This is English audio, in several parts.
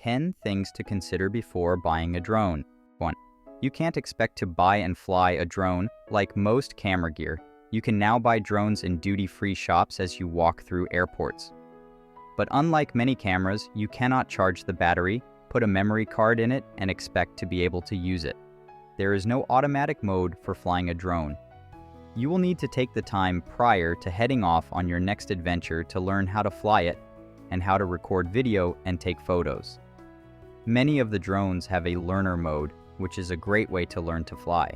10 things to consider before buying a drone. 1. You can't expect to buy and fly a drone like most camera gear. You can now buy drones in duty-free shops as you walk through airports. But unlike many cameras, you cannot charge the battery, put a memory card in it, and expect to be able to use it. There is no automatic mode for flying a drone. You will need to take the time prior to heading off on your next adventure to learn how to fly it and how to record video and take photos. Many of the drones have a learner mode, which is a great way to learn to fly.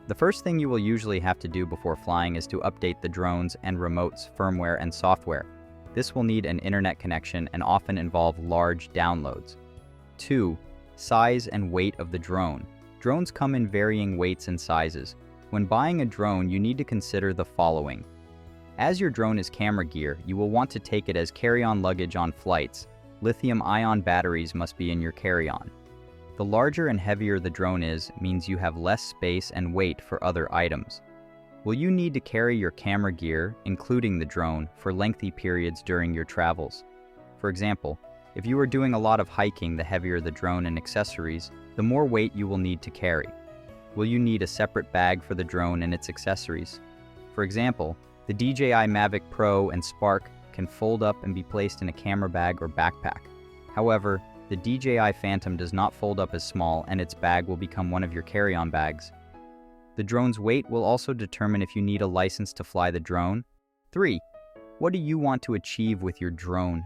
The first thing you will usually have to do before flying is to update the drones and remotes firmware and software. This will need an internet connection and often involve large downloads. 2. Size and weight of the drone. Drones come in varying weights and sizes. When buying a drone, you need to consider the following. As your drone is camera gear, you will want to take it as carry-on luggage on flights. Lithium-ion batteries must be in your carry-on. The larger and heavier the drone is means you have less space and weight for other items. Will you need to carry your camera gear, including the drone, for lengthy periods during your travels? For example, if you are doing a lot of hiking, the heavier the drone and accessories, the more weight you will need to carry. Will you need a separate bag for the drone and its accessories? For example, the DJI Mavic Pro and Spark can fold up and be placed in a camera bag or backpack. However, the DJI Phantom does not fold up as small, and its bag will become one of your carry-on bags. The drone's weight will also determine if you need a license to fly the drone. 3. What do you want to achieve with your drone?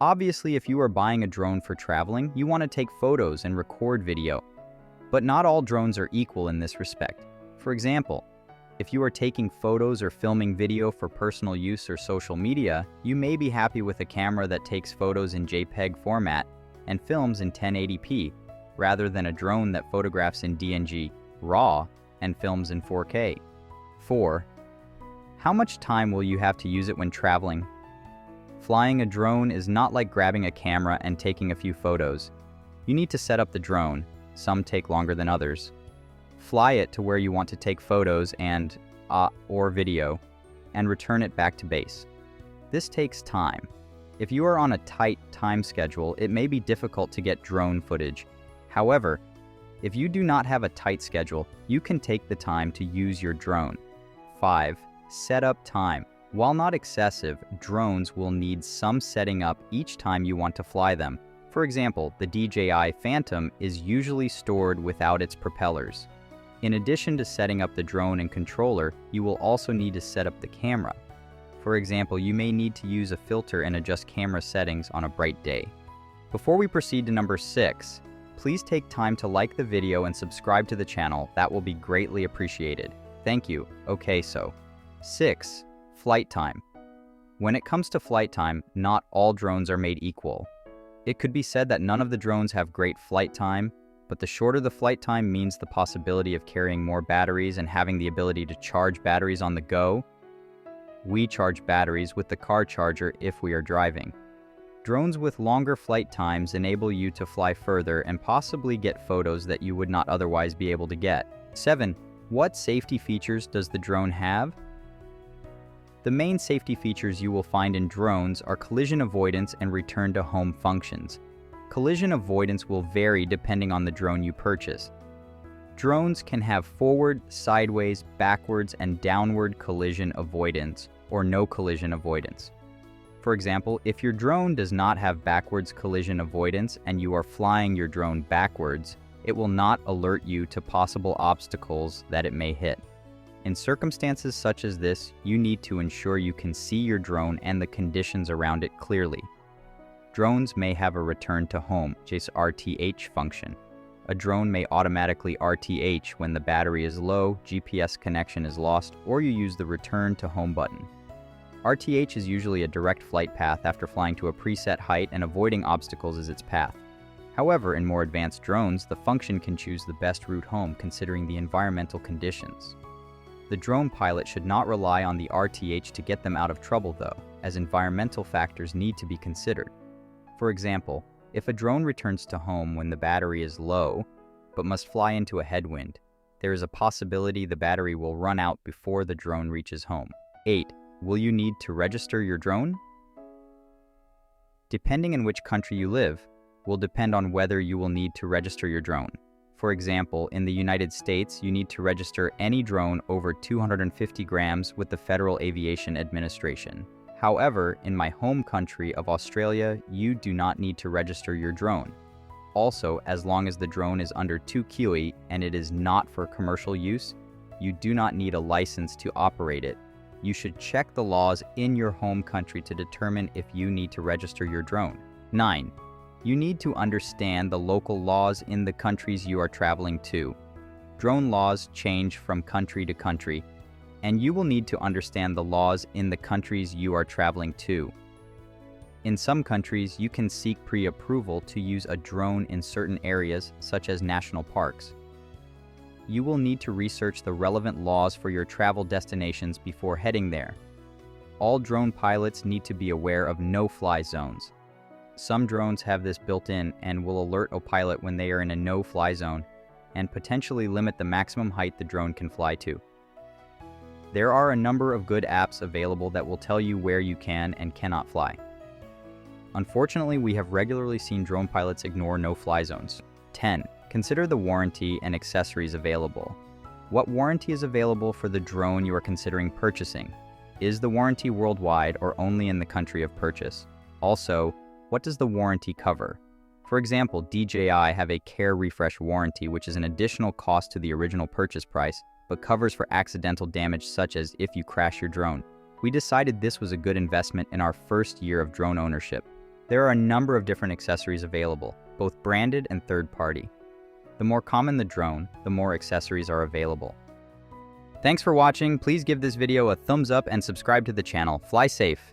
Obviously, if you are buying a drone for traveling, you want to take photos and record video. But not all drones are equal in this respect. For example, if you are taking photos or filming video for personal use or social media, you may be happy with a camera that takes photos in JPEG format and films in 1080p, rather than a drone that photographs in DNG, RAW, and films in 4K. 4. How much time will you have to use it when traveling? Flying a drone is not like grabbing a camera and taking a few photos. You need to set up the drone. Some take longer than others. Fly it to where you want to take photos or video, and return it back to base. This takes time. If you are on a tight time schedule, it may be difficult to get drone footage. However, if you do not have a tight schedule, you can take the time to use your drone. 5. Setup time. While not excessive, drones will need some setting up each time you want to fly them. For example, the DJI Phantom is usually stored without its propellers. In addition to setting up the drone and controller, you will also need to set up the camera. For example, you may need to use a filter and adjust camera settings on a bright day. Before we proceed to number 6, please take time to like the video and subscribe to the channel. That will be greatly appreciated. Thank you. Okay, so 6. Flight time. When it comes to flight time, not all drones are made equal. It could be said that none of the drones have great flight time, but the shorter the flight time means the possibility of carrying more batteries and having the ability to charge batteries on the go. We charge batteries with the car charger if we are driving. Drones with longer flight times enable you to fly further and possibly get photos that you would not otherwise be able to get. 7. What safety features does the drone have? The main safety features you will find in drones are collision avoidance and return to home functions. Collision avoidance will vary depending on the drone you purchase. Drones can have forward, sideways, backwards, and downward collision avoidance, or no collision avoidance. For example, if your drone does not have backwards collision avoidance and you are flying your drone backwards, it will not alert you to possible obstacles that it may hit. In circumstances such as this, you need to ensure you can see your drone and the conditions around it clearly. Drones may have a return to home, RTH function. A drone may automatically RTH when the battery is low, GPS connection is lost, or you use the return to home button. RTH is usually a direct flight path after flying to a preset height and avoiding obstacles is its path. However, in more advanced drones, the function can choose the best route home considering the environmental conditions. The drone pilot should not rely on the RTH to get them out of trouble though, as environmental factors need to be considered. For example, if a drone returns to home when the battery is low, but must fly into a headwind, there is a possibility the battery will run out before the drone reaches home. 8. Will you need to register your drone? Depending on which country you live, will depend on whether you will need to register your drone. For example, in the United States, you need to register any drone over 250 grams with the Federal Aviation Administration. However, in my home country of Australia, you do not need to register your drone. Also, as long as the drone is under 2 kg and it is not for commercial use, you do not need a license to operate it. You should check the laws in your home country to determine if you need to register your drone. 9. You need to understand the local laws in the countries you are traveling to. Drone laws change from country to country, and you will need to understand the laws in the countries you are traveling to. In some countries, you can seek pre-approval to use a drone in certain areas, such as national parks. You will need to research the relevant laws for your travel destinations before heading there. All drone pilots need to be aware of no-fly zones. Some drones have this built in and will alert a pilot when they are in a no-fly zone and potentially limit the maximum height the drone can fly to. There are a number of good apps available that will tell you where you can and cannot fly. Unfortunately, we have regularly seen drone pilots ignore no-fly zones. 10. Consider the warranty and accessories available. What warranty is available for the drone you are considering purchasing? Is the warranty worldwide or only in the country of purchase? Also, what does the warranty cover? For example, DJI have a care refresh warranty, which is an additional cost to the original purchase price, but covers for accidental damage such as if you crash your drone. We decided this was a good investment in our first year of drone ownership. There are a number of different accessories available, both branded and third-party. The more common the drone, the more accessories are available. Thanks for watching. Please give this video a thumbs up and subscribe to the channel. Fly safe.